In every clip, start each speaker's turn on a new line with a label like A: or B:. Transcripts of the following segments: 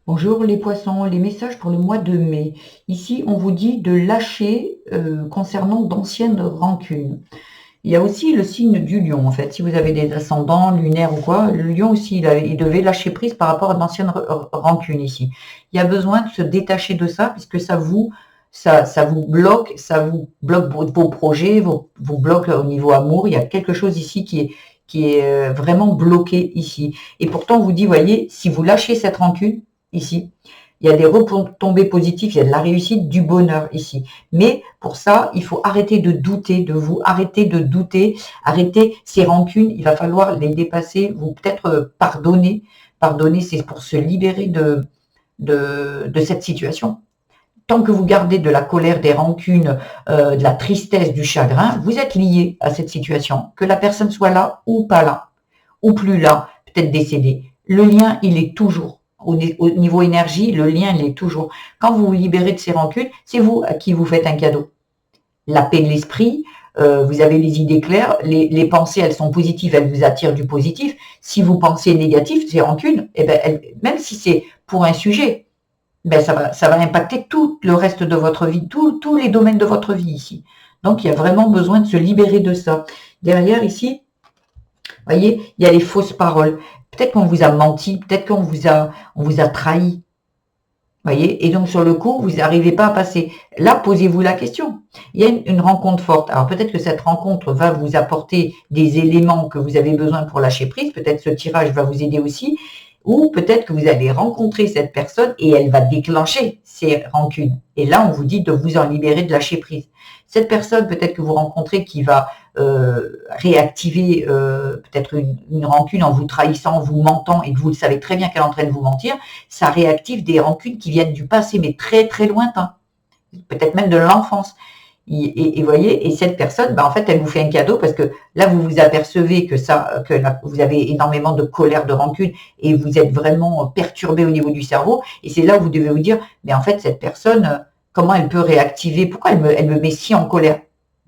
A: Bonjour les poissons, les messages pour le mois de mai. Ici, on vous dit de lâcher concernant d'anciennes rancunes. Il y a aussi le signe du lion, en fait. Si vous avez des ascendants lunaires ou quoi, le lion aussi, il devait lâcher prise par rapport à d'anciennes rancunes ici. Il y a besoin de se détacher de ça, puisque ça vous bloque vos projets, vous bloque au niveau amour. Il y a quelque chose ici qui est vraiment bloqué ici. Et pourtant, on vous dit, voyez, si vous lâchez cette rancune, ici, il y a des retombées positives, il y a de la réussite, du bonheur ici. Mais pour ça, il faut arrêter de douter de vous, arrêter de douter, arrêter ces rancunes, il va falloir les dépasser, vous peut-être pardonner. Pardonner, c'est pour se libérer de cette situation. Tant que vous gardez de la colère, des rancunes, de la tristesse, du chagrin, vous êtes lié à cette situation. Que la personne soit là ou pas là, ou plus là, peut-être décédée. Le lien, il est toujours. Au niveau énergie, le lien, il est toujours. Quand vous vous libérez de ces rancunes, c'est vous à qui vous faites un cadeau. La paix de l'esprit, vous avez les idées claires, les pensées, elles sont positives, elles vous attirent du positif. Si vous pensez négatif, ces rancunes, eh ben, même si c'est pour un sujet, ben ça va impacter tout le reste de votre vie, tous les domaines de votre vie ici. Donc, il y a vraiment besoin de se libérer de ça. Derrière, ici, vous voyez, il y a les fausses paroles. Peut-être qu'on vous a menti, peut-être on vous a trahi. Voyez, et donc sur le coup, vous n'arrivez pas à passer. Là, posez-vous la question. Il y a une rencontre forte. Alors peut-être que cette rencontre va vous apporter des éléments que vous avez besoin pour lâcher prise. Peut-être ce tirage va vous aider aussi. Ou peut-être que vous allez rencontrer cette personne et elle va déclencher ces rancunes. Et là, on vous dit de vous en libérer, de lâcher prise. Cette personne, peut-être que vous rencontrez, qui va réactiver peut-être une rancune en vous trahissant, en vous mentant, et que vous le savez très bien qu'elle est en train de vous mentir, ça réactive des rancunes qui viennent du passé, mais très très lointain, peut-être même de l'enfance. Et voyez, et cette personne, en fait, elle vous fait un cadeau parce que là, vous vous apercevez vous avez énormément de colère, de rancune, et vous êtes vraiment perturbé au niveau du cerveau. Et c'est là où vous devez vous dire, mais en fait, cette personne, comment elle peut réactiver? Pourquoi elle me met si en colère?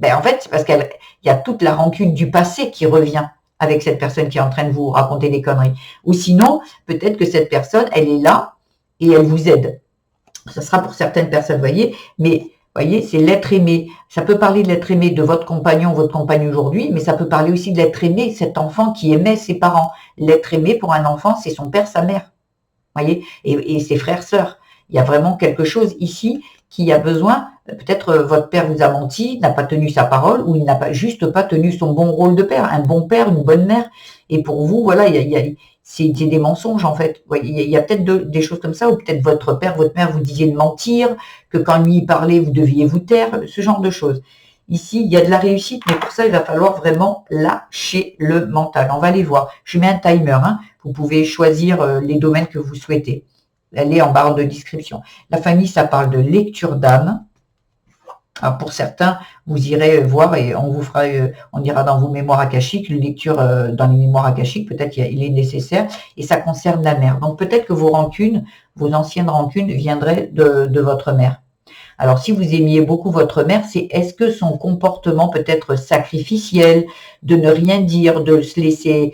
A: En fait, c'est parce qu'il y a toute la rancune du passé qui revient avec cette personne qui est en train de vous raconter des conneries. Ou sinon, peut-être que cette personne, elle est là et elle vous aide. Ça sera pour certaines personnes, voyez, mais voyez, c'est l'être aimé. Ça peut parler de l'être aimé de votre compagnon, votre compagne aujourd'hui, mais ça peut parler aussi de l'être aimé, cet enfant qui aimait ses parents. L'être aimé pour un enfant, c'est son père, sa mère, voyez, et ses frères, sœurs. Il y a vraiment quelque chose ici qui a besoin, peut-être votre père vous a menti, n'a pas tenu sa parole, ou il n'a pas juste pas tenu son bon rôle de père, un bon père, une bonne mère. Et pour vous, voilà, c'est des mensonges en fait. Il y a peut-être des choses comme ça, ou peut-être votre père, votre mère vous disiez de mentir, que quand lui parlait, vous deviez vous taire, ce genre de choses. Ici, il y a de la réussite, mais pour ça, il va falloir vraiment lâcher le mental. On va aller voir. Je mets un timer. Hein. Vous pouvez choisir les domaines que vous souhaitez. Elle est en barre de description. La famille, ça parle de lecture d'âme. Alors pour certains, vous irez voir et on vous fera, on ira dans vos mémoires akashiques, une lecture dans les mémoires akashiques, peut-être il est nécessaire, et ça concerne la mère. Donc peut-être que vos rancunes, vos anciennes rancunes viendraient de votre mère. Alors si vous aimiez beaucoup votre mère, c'est est-ce que son comportement peut être sacrificiel, de ne rien dire, de se laisser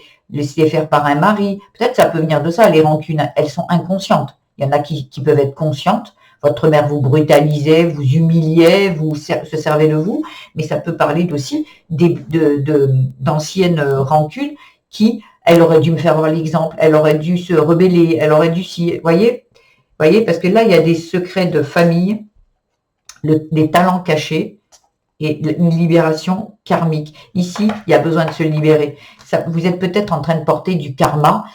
A: faire par un mari, peut-être ça peut venir de ça, les rancunes, elles sont inconscientes. Il y en a qui peuvent être conscientes. Votre mère vous brutalisait, vous humiliait, vous se servait de vous, mais ça peut parler aussi d'anciennes rancunes qui, elle aurait dû me faire voir l'exemple, elle aurait dû se rebeller, elle aurait dû s'y... Voyez, parce que là, il y a des secrets de famille, des talents cachés et une libération karmique. Ici, il y a besoin de se libérer. Vous êtes peut-être en train de porter du karma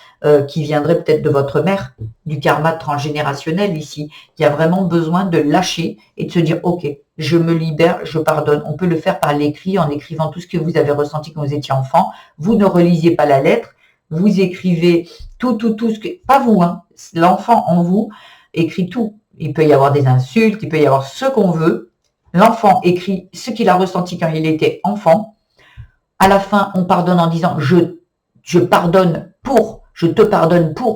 A: qui viendrait peut-être de votre mère, du karma transgénérationnel ici. Il y a vraiment besoin de lâcher et de se dire, ok, je me libère, je pardonne. On peut le faire par l'écrit, en écrivant tout ce que vous avez ressenti quand vous étiez enfant. Vous ne relisiez pas la lettre, vous écrivez tout ce que... Pas vous, hein, l'enfant en vous écrit tout. Il peut y avoir des insultes, il peut y avoir ce qu'on veut. L'enfant écrit ce qu'il a ressenti quand il était enfant. À la fin, on pardonne en disant je te pardonne pour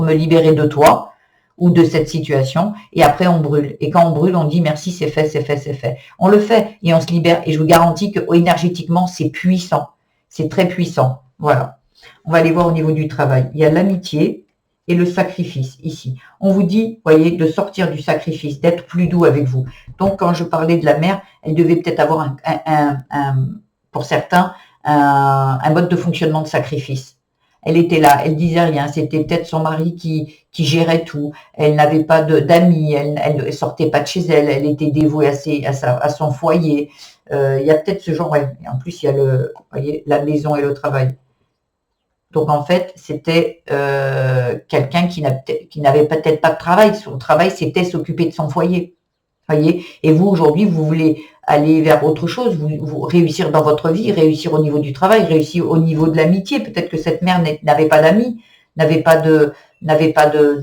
A: me libérer de toi ou de cette situation. Et après, on brûle. Et quand on brûle, on dit merci, c'est fait, c'est fait, c'est fait. On le fait et on se libère. Et je vous garantis que énergétiquement, c'est puissant. C'est très puissant. Voilà. On va aller voir au niveau du travail. Il y a l'amitié. et le sacrifice ici. On vous dit, voyez, de sortir du sacrifice, d'être plus doux avec vous. Donc, quand je parlais de la mère, elle devait peut-être avoir pour certains, un mode de fonctionnement de sacrifice. Elle était là, elle disait rien. C'était peut-être son mari qui gérait tout. Elle n'avait pas d'amis, elle sortait pas de chez elle. Elle était dévouée à son foyer. Il y a peut-être ce genre. Ouais. Et en plus, il y a voyez, la maison et le travail. Donc en fait, c'était quelqu'un qui n'avait peut-être pas de travail. Son travail, c'était s'occuper de son foyer. Voyez. Et vous, aujourd'hui, vous voulez aller vers autre chose, vous réussir dans votre vie, réussir au niveau du travail, réussir au niveau de l'amitié. Peut-être que cette mère n'avait pas d'amis, n'avait pas de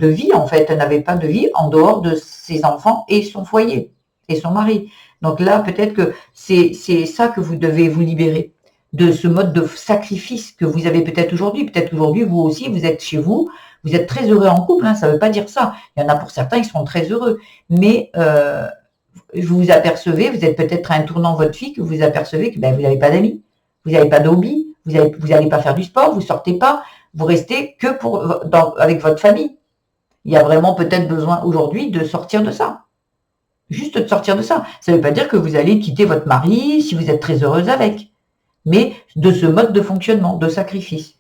A: vie, en fait, n'avait pas de vie en dehors de ses enfants et son foyer et son mari. Donc là, peut-être que c'est ça que vous devez vous libérer de ce mode de sacrifice que vous avez peut-être aujourd'hui. Peut-être aujourd'hui, vous aussi, vous êtes chez vous, vous êtes très heureux en couple, hein, ça ne veut pas dire ça. Il y en a pour certains, ils sont très heureux. Mais vous vous apercevez, vous êtes peut-être à un tournant de votre vie, que vous apercevez que vous n'avez pas d'amis, vous n'avez pas de hobby, vous n'allez pas faire du sport, vous sortez pas, vous restez que avec votre famille. Il y a vraiment peut-être besoin aujourd'hui de sortir de ça. Juste de sortir de ça. Ça ne veut pas dire que vous allez quitter votre mari si vous êtes très heureuse avec, mais de ce mode de fonctionnement, de sacrifice.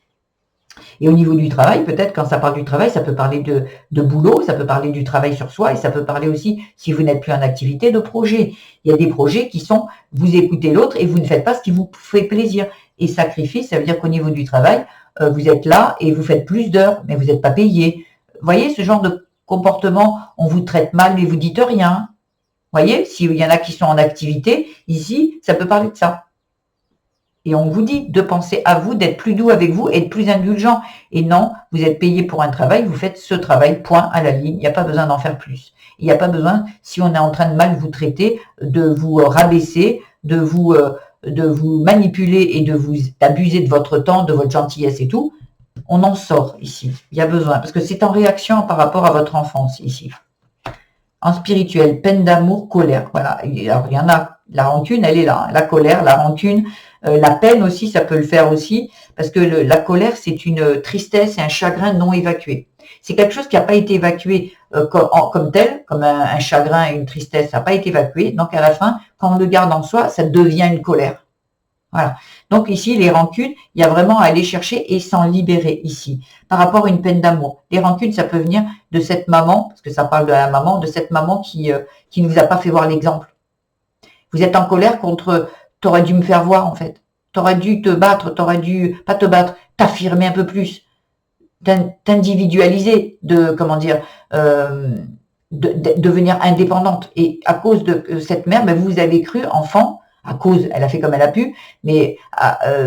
A: Et au niveau du travail, peut-être quand ça parle du travail, ça peut parler de boulot, ça peut parler du travail sur soi et ça peut parler aussi, si vous n'êtes plus en activité, de projets. Il y a des projets qui sont, vous écoutez l'autre et vous ne faites pas ce qui vous fait plaisir. Et sacrifice, ça veut dire qu'au niveau du travail, vous êtes là et vous faites plus d'heures, mais vous n'êtes pas payé. Vous voyez ce genre de comportement, on vous traite mal mais vous dites rien. Vous voyez, s'il y en a qui sont en activité, ici, ça peut parler de ça. Et on vous dit de penser à vous, d'être plus doux avec vous, être plus indulgent. Et non, vous êtes payé pour un travail, vous faites ce travail, point à la ligne. Il n'y a pas besoin d'en faire plus. Il n'y a pas besoin, si on est en train de mal vous traiter, de vous rabaisser, de vous manipuler et de vous abuser de votre temps, de votre gentillesse et tout. On en sort ici. Il y a besoin, parce que c'est en réaction par rapport à votre enfance ici. En spirituel, peine d'amour, colère. Voilà. Alors, il y en a. La rancune, elle est là. La colère, la rancune, la peine aussi, ça peut le faire aussi, parce que la colère, c'est une tristesse et un chagrin non évacué. C'est quelque chose qui n'a pas été évacué comme tel, comme un chagrin et une tristesse, ça n'a pas été évacué. Donc à la fin, quand on le garde en soi, ça devient une colère. Voilà. Donc ici, les rancunes, il y a vraiment à aller chercher et s'en libérer ici. Par rapport à une peine d'amour. Les rancunes, ça peut venir de cette maman, parce que ça parle de la maman, de cette maman qui ne vous a pas fait voir l'exemple. Vous êtes en colère contre, t'aurais dû me faire voir en fait. T'aurais dû te battre, t'aurais dû, pas te battre, t'affirmer un peu plus, t'individualiser, devenir indépendante. Et à cause de cette mère, vous avez cru, enfant, à cause, elle a fait comme elle a pu, mais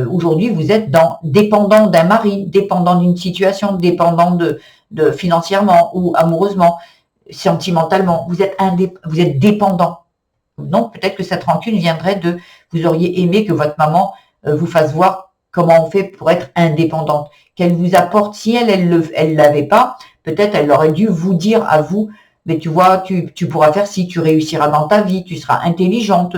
A: aujourd'hui, vous êtes dépendant d'un mari, dépendant d'une situation, dépendant de financièrement ou amoureusement, sentimentalement. Vous êtes dépendant. Donc, peut-être que cette rancune viendrait vous auriez aimé que votre maman vous fasse voir comment on fait pour être indépendante, qu'elle vous apporte, si elle l'avait pas, peut-être elle aurait dû vous dire à vous, mais tu vois, tu pourras faire si tu réussiras dans ta vie, tu seras intelligente,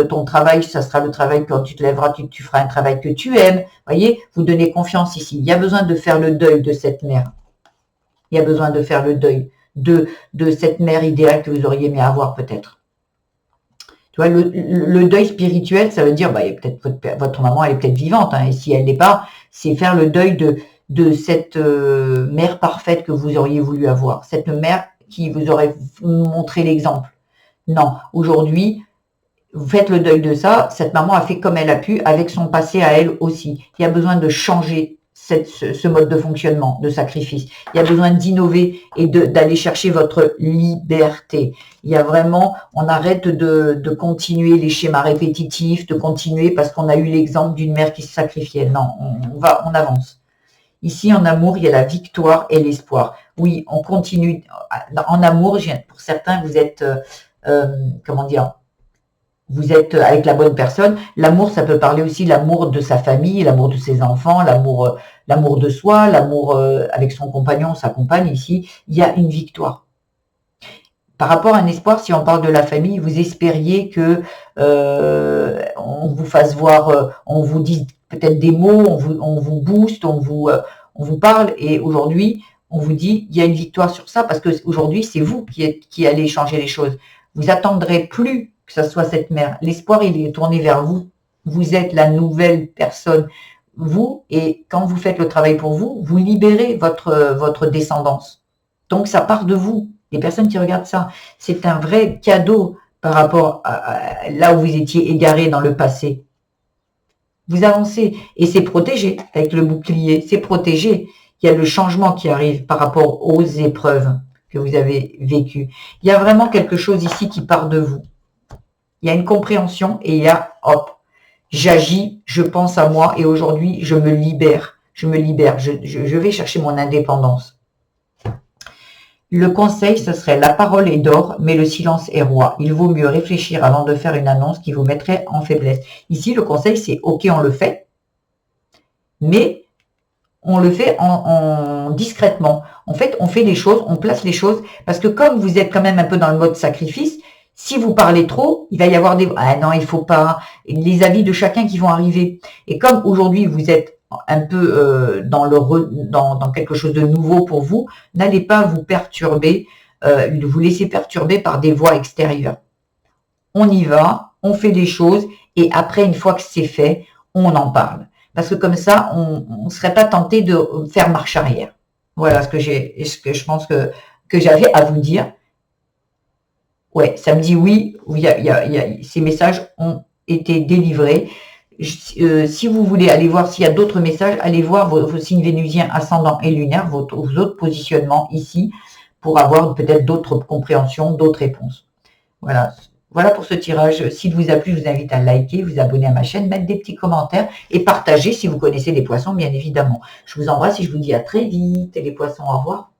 A: ton travail, ça sera le travail quand tu te lèveras, tu feras un travail que tu aimes, voyez, vous donnez confiance ici. Il y a besoin de faire le deuil de cette mère. Il y a besoin de faire le deuil de cette mère idéale que vous auriez aimé avoir peut-être. Tu vois, le deuil spirituel, ça veut dire, peut-être votre maman, elle est peut-être vivante, hein, et si elle n'est pas, c'est faire le deuil de cette mère parfaite que vous auriez voulu avoir, cette mère qui vous aurait montré l'exemple. Non, aujourd'hui, vous faites le deuil de ça, cette maman a fait comme elle a pu, avec son passé à elle aussi. Il y a besoin de changer ce mode de fonctionnement, de sacrifice. Il y a besoin d'innover et d'aller chercher votre liberté. Il y a vraiment, on arrête de continuer les schémas répétitifs, de continuer parce qu'on a eu l'exemple d'une mère qui se sacrifiait. Non, on avance. Ici, en amour, il y a la victoire et l'espoir. Oui, on continue. En amour, pour certains, vous êtes, vous êtes avec la bonne personne. L'amour, ça peut parler aussi l'amour de sa famille, l'amour de ses enfants, l'amour de soi, l'amour avec son compagnon, sa compagne. Ici, il y a une victoire. Par rapport à un espoir, si on parle de la famille, vous espériez que on vous fasse voir, on vous dise peut-être des mots, on vous booste, on vous parle. Et aujourd'hui, on vous dit, il y a une victoire sur ça, parce que aujourd'hui, c'est vous qui allez changer les choses. Vous attendrez plus que ce soit cette mère. L'espoir, il est tourné vers vous. Vous êtes la nouvelle personne. Vous, et quand vous faites le travail pour vous, vous libérez votre descendance. Donc, ça part de vous. Les personnes qui regardent ça, c'est un vrai cadeau par rapport à là où vous étiez égaré dans le passé. Vous avancez et c'est protégé avec le bouclier, c'est protégé. Il y a le changement qui arrive par rapport aux épreuves que vous avez vécues. Il y a vraiment quelque chose ici qui part de vous. Il y a une compréhension et il y a, hop, j'agis, je pense à moi et aujourd'hui, je me libère. Je me libère, je vais chercher mon indépendance. Le conseil, ce serait la parole est d'or, mais le silence est roi. Il vaut mieux réfléchir avant de faire une annonce qui vous mettrait en faiblesse. Ici, le conseil, c'est ok, on le fait, mais on le fait en discrètement. En fait, on fait les choses, on place les choses, parce que comme vous êtes quand même un peu dans le mode sacrifice, si vous parlez trop, il va y avoir des... Ah non, il faut pas... Les avis de chacun qui vont arriver. Et comme aujourd'hui, vous êtes un peu dans quelque chose de nouveau pour vous, n'allez pas vous perturber, vous laisser perturber par des voix extérieures. On y va, on fait des choses, et après, une fois que c'est fait, on en parle. Parce que comme ça, on ne serait pas tenté de faire marche arrière. Voilà ce que je pense que j'avais à vous dire. Ouais, ça me dit oui, ces messages ont été délivrés. Si vous voulez aller voir s'il y a d'autres messages, allez voir vos signes vénusiens, ascendants et lunaires, vos autres positionnements ici, pour avoir peut-être d'autres compréhensions, d'autres réponses. Voilà. Voilà pour ce tirage. S'il vous a plu, je vous invite à liker, vous abonner à ma chaîne, mettre des petits commentaires et partager si vous connaissez les poissons, bien évidemment. Je vous embrasse et je vous dis à très vite. Les poissons, au revoir.